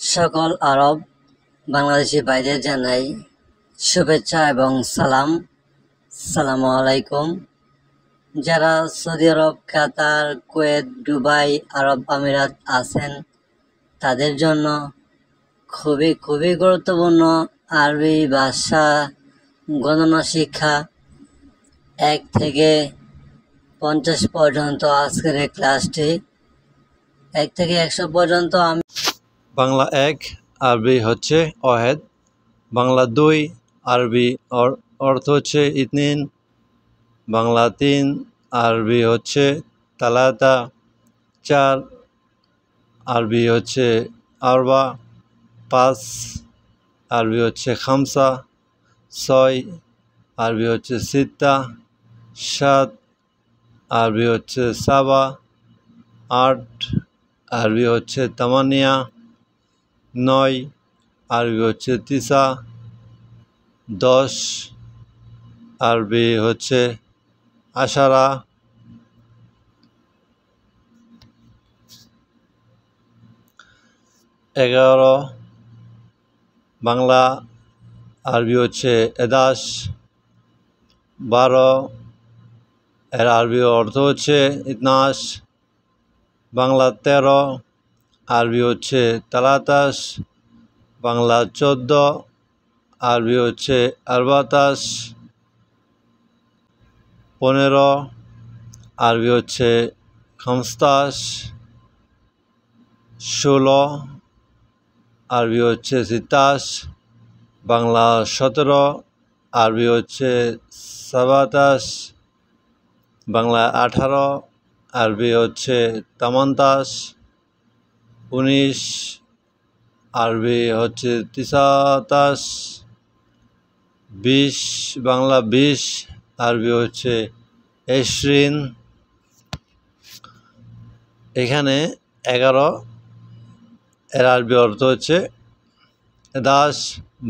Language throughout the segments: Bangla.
সকল আরব বাংলাদেশি ভাইদের জানাই শুভেচ্ছা এবং সালাম। সালামু আলাইকুম। যারা সৌদি আরব, কাতার, কুয়েত, দুবাই, আরব আমিরাত আছেন তাদের জন্য খুবই গুরুত্বপূর্ণ আরবি ভাষা গণনা শিক্ষা 1 থেকে 50 পর্যন্ত আজকের এই ক্লাসটি। 1 থেকে 100 পর্যন্ত আমি বাংলা 1 আরবি হচ্ছে ওয়াহেদ, বাংলা 2 আরবি অর্থ হচ্ছে ইতনিন, বাংলা 3 আরবি হচ্ছে তালাতা, 4 আরবি হচ্ছে আরবা, 5 আরবি হচ্ছে খামসা, 6 আরবি হচ্ছে সিত্তা, 7 আরবি হচ্ছে সাবা, 8 আরবি হচ্ছে তামানিয়া, 9 আরবি হচ্ছে তিসা, 10 আরবি হচ্ছে আশারা, 11 বাংলা আরবি হচ্ছে এদাস, 12 এর আরবি অর্থ হচ্ছে ইতনাস, বাংলা 13 আরবি হচ্ছে তালাতাস, বাংলা 14 আরবি হচ্ছে আরবাতাস, 15 আরবি হচ্ছে খামস্তাস, 16 আরবি হচ্ছে সিতাস, বাংলা 17 আরবি হচ্ছে সাবাতাস, বাংলা 18 আরবি হচ্ছে তামান্তাস, 19 আরবি হচ্ছে তিসাতাস, 20 বাংলা 20 আরবি হচ্ছে এশরিন। এখানে 11 এর আরবি অর্থ হচ্ছে এদাস,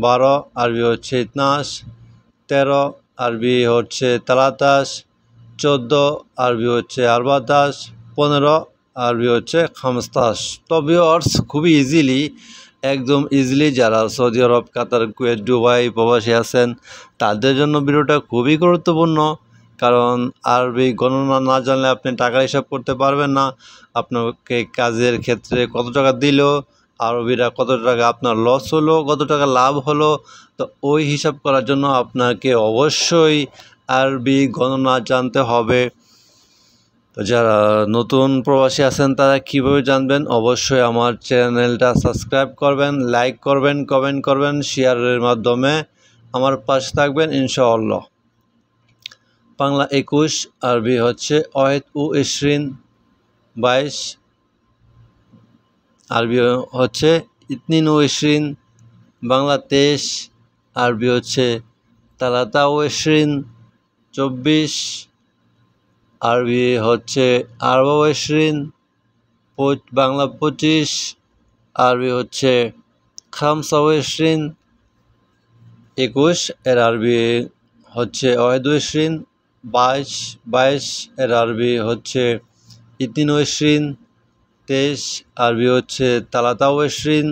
12 আরবি হচ্ছে ইতনাস, 13 আরবি হচ্ছে তালাতাস, 14 আরবি হচ্ছে আরবাতাস, 15 আরবি হচ্ছে খামস্তাস। তো ভিউয়ার্স, খুবই একদম ইজিলি যারা সৌদি আরব, কাতার, কুয়েত, দুবাই প্রবাসী আছেন তাদের জন্য ভিডিওটা খুবই গুরুত্বপূর্ণ। কারণ আরবি গণনা না জানলে আপনি টাকা হিসাব করতে পারবেন না। আপনাকে কাজের ক্ষেত্রে কত টাকা দিল, আরবিরা কত টাকা আপনার লস হলো, কত টাকা লাভ হলো, তো ওই হিসাব করার জন্য আপনাকে অবশ্যই আরবি গণনা জানতে হবে। তো যারা নতুন প্রবাসী আছেন তারা কীভাবে জানবেন, অবশ্যই আমার চ্যানেলটা সাবস্ক্রাইব করবেন, লাইক করবেন, কমেন্ট করবেন, শেয়ারের মাধ্যমে আমার পাশে থাকবেন ইনশাআল্লাহ। বাংলা 21 আরবি হচ্ছে ওয়াহেদ ও ইশরিন, 22 আরবি হচ্ছে ইতনিন ও ইশরিন, বাংলা 23 আরবি হচ্ছে তালাতা ও ইশরিন, 24 আরবি হচ্ছে আরবা ও ইশরিন, বাংলা 25 আরবি হচ্ছে খামসা ও ইশরিন, 21 এর আরবি হচ্ছে ওয়াহেদ ও ইশরিন, 22 এর আরবি হচ্ছে ইতনিন ও ইশরিন, 23 আরবি হচ্ছে তালাতা ও ইশরিন,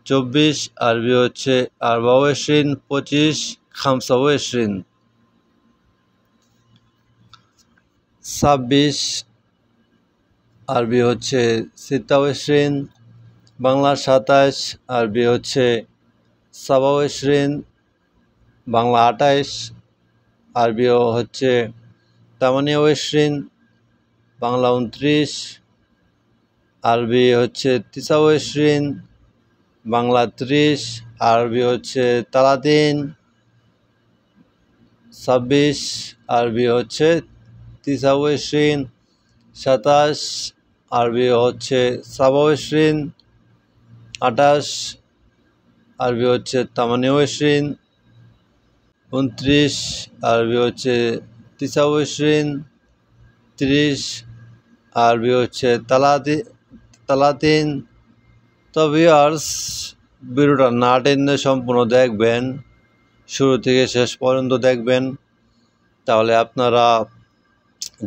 24 আরবি হচ্ছে আরবা ও ইশরিন, 25 খামসা ও ইশরিন, 26 আরবি হচ্ছে সিত্তা ও ইশরিন, বাংলা 27 আরবি হচ্ছে সাবা ও ইশরিন, বাংলা 28 আরবি হচ্ছে তামানিয়া ও ইশরিন, বাংলা 29 আরবি হচ্ছে তিসা ও ইশরিন, বাংলা 30 আরবি হচ্ছে তালাতিন, 26 আরবি হচ্ছে তিসা ও ইশরিন, 27 আরবি হচ্ছে সাবা ও ইশরিন, 28 আরবি হচ্ছে তামানিয়া ও ইশরিন, 29 আরবি হচ্ছে তিসা ও ইশরিন, 30 আরবি হচ্ছে তালাতিন। তো ভিউয়ার্স, ভিডিওটা না টেনে সম্পূর্ণ দেখবেন, শুরু থেকে শেষ পর্যন্ত দেখবেন, তাহলে আপনারা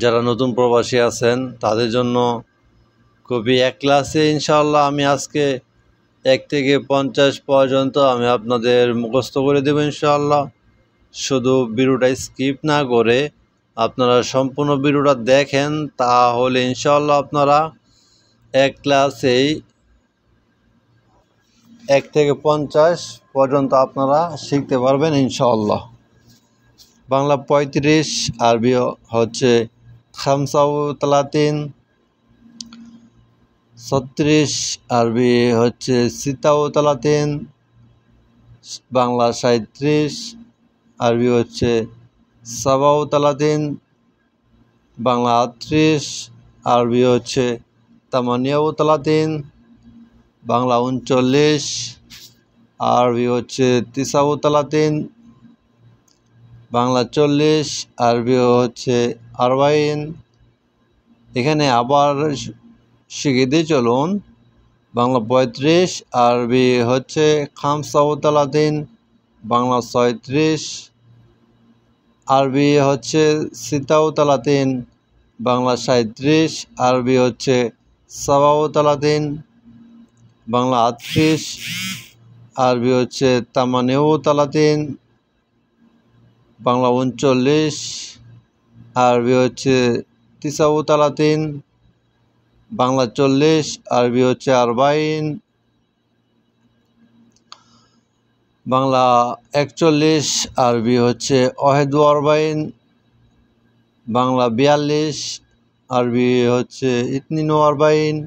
যারা নতুন প্রবাসী আছেন তাদের জন্য খুবই এক ক্লাসে ইনশাআল্লাহ আমি আজকে 1 থেকে 50 পর্যন্ত আমি আপনাদের মুখস্থ করে দেব ইনশাআল্লাহ। শুধু ভিডিওটা স্কিপ না করে আপনারা সম্পূর্ণ ভিডিওটা দেখেন, তাহলে ইনশাআল্লাহ আপনারা এক ক্লাসেই 1 থেকে 50 পর্যন্ত আপনারা শিখতে পারবেন ইনশাআল্লাহ। বাংলা 35, আরবি হচ্ছে 35, 36, আরবি হচ্ছে 36, বাংলা 37, আরবি হচ্ছে 37, বাংলা 38, আরবি হচ্ছে 38, বাংলা 39, আরবি হচ্ছে 39, বাংলা 40, আরবি হচ্ছে 40। এখানে আবার শিখিয়ে দিয়ে চলুন। বাংলা 35, আরবি হচ্ছে 35, বাংলা 36, আরবি হচ্ছে 36, বাংলা 37, আরবি হচ্ছে 37, বাংলা 38, আরবি হচ্ছে 38, বাংলা 39, আরবি হচ্ছে 39, বাংলা 40, আরবি হচ্ছে 40, বাংলা 41, আরবি হচ্ছে 41, বাংলা 42, আরবি হচ্ছে 42,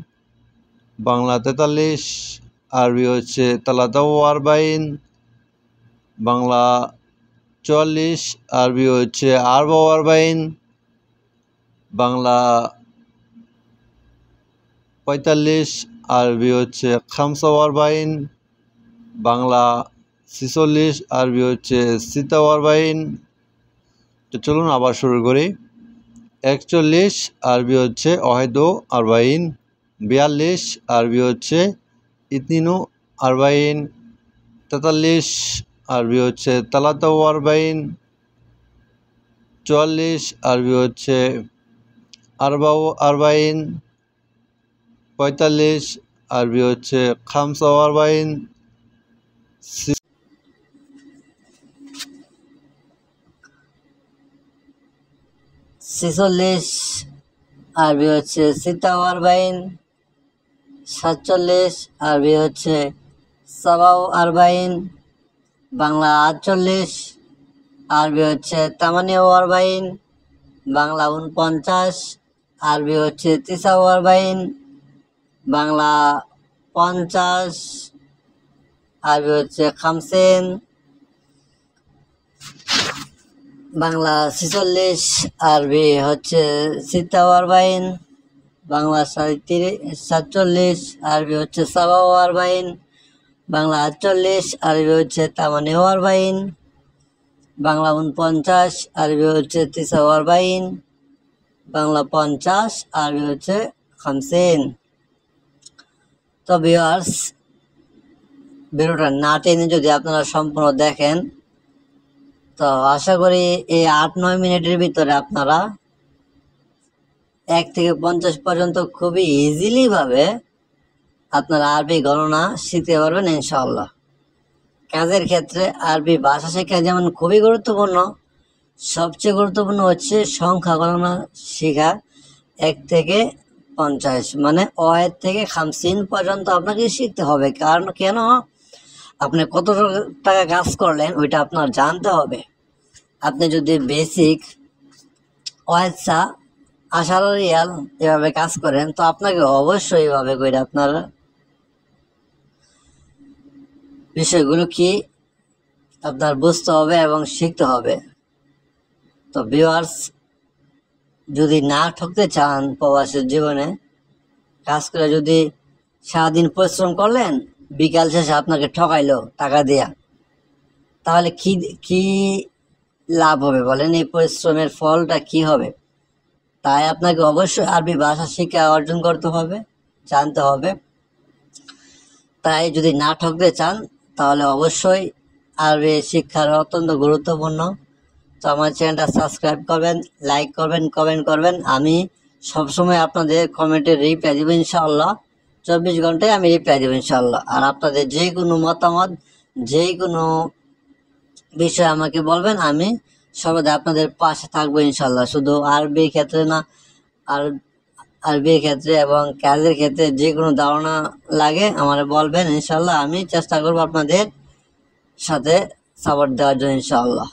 বাংলা 43, আরবি হচ্ছে 43, বাংলা 44, আরবি হচ্ছে 44, বাংলা 45, আরবি হচ্ছে 45, বাংলা 46, আরবি হচ্ছে 46। তো চলুন আবার শুরু করি। 41, আরবি হচ্ছে 41, 42, আরবি হচ্ছে 42, 43, আরবি হচ্ছে 43, 44, আরবি হচ্ছে 44, 45, আরবি হচ্ছে 45, 46, আরবি হচ্ছে 46, 47, আরবি হচ্ছে 47, বাংলা 48, আরবি হচ্ছে 48, বাংলা 49, আরবি হচ্ছে 49, বাংলা 50, আরবি হচ্ছে 50, বাংলা 46, আরবি হচ্ছে 46, বাংলা 47, আরবি হচ্ছে 47, বাংলা 48, আরবি হচ্ছে 48, বাংলা 49, আরবি হচ্ছে 49, বাংলা 50, আরবি হচ্ছে 50। তো ভিউয়ার্স, ভিডিওটা না টেনে যদি আপনারা সম্পূর্ণ দেখেন, তো আশা করি এই 8-9 মিনিটের ভিতরে আপনারা 1 থেকে 50 পর্যন্ত খুবই ইজিলি ভাবে আপনারা আরবি গণনা শিখতে পারবেন ইনশাআল্লাহ। কাজের ক্ষেত্রে আরবি ভাষা শেখা যেমন খুবই গুরুত্বপূর্ণ, সবচেয়ে গুরুত্বপূর্ণ হচ্ছে সংখ্যা গণনা শেখা। 1 থেকে 50 মানে 1 থেকে 50 পর্যন্ত আপনাকে শিখতে হবে। কারণ কেন, আপনি কত টাকা কাজ করলেন ওইটা আপনার জানতে হবে। আপনি যদি বেসিক ওয়াইসা 18 রিয়াল এভাবে কাজ করেন, তো আপনাকে অবশ্যই এভাবে করে আপনার বিষয়গুলো কি আপনার বুঝতে হবে এবং শিখতে হবে। তো ভিউয়ার্স, যদি না ঠকতে চান প্রবাসের জীবনে, কাজ করে যদি সারাদিন পরিশ্রম করলেন, বিকাল শেষে আপনাকে ঠকাইলো টাকা দেয়া, তাহলে কি লাভ হবে বলেন? এই পরিশ্রমের ফলটা কি হবে? তাই আপনাকে অবশ্যই আরবি ভাষা শিক্ষা অর্জন করতে হবে, জানতে হবে। তাই যদি না ঠকতে চান তাহলে অবশ্যই আরবি শিক্ষার অত্যন্ত গুরুত্বপূর্ণ। তো আমার চ্যানেলটা সাবস্ক্রাইব করবেন, লাইক করবেন, কমেন্ট করবেন। আমি সবসময় আপনাদের কমেন্টের রিপ্লাই দেব ইনশাআল্লাহ। 24 ঘন্টায় আমি রিপ্লাই দেবো ইনশাল্লাহ। আর আপনাদের যে কোনো মতামত, যে কোনো বিষয় আমাকে বলবেন, আমি সর্বদা আপনাদের পাশে থাকবো ইনশাল্লাহ। শুধু আরবির ক্ষেত্রে না, আর আরবির ক্ষেত্রে এবং কাজের ক্ষেত্রে যে কোনো ধারণা লাগে আমার বলবেন ইনশাল্লাহ। আমি চেষ্টা করবো আপনাদের সাথে সাপোর্ট দেওয়ার জন্য ইনশাআল্লাহ।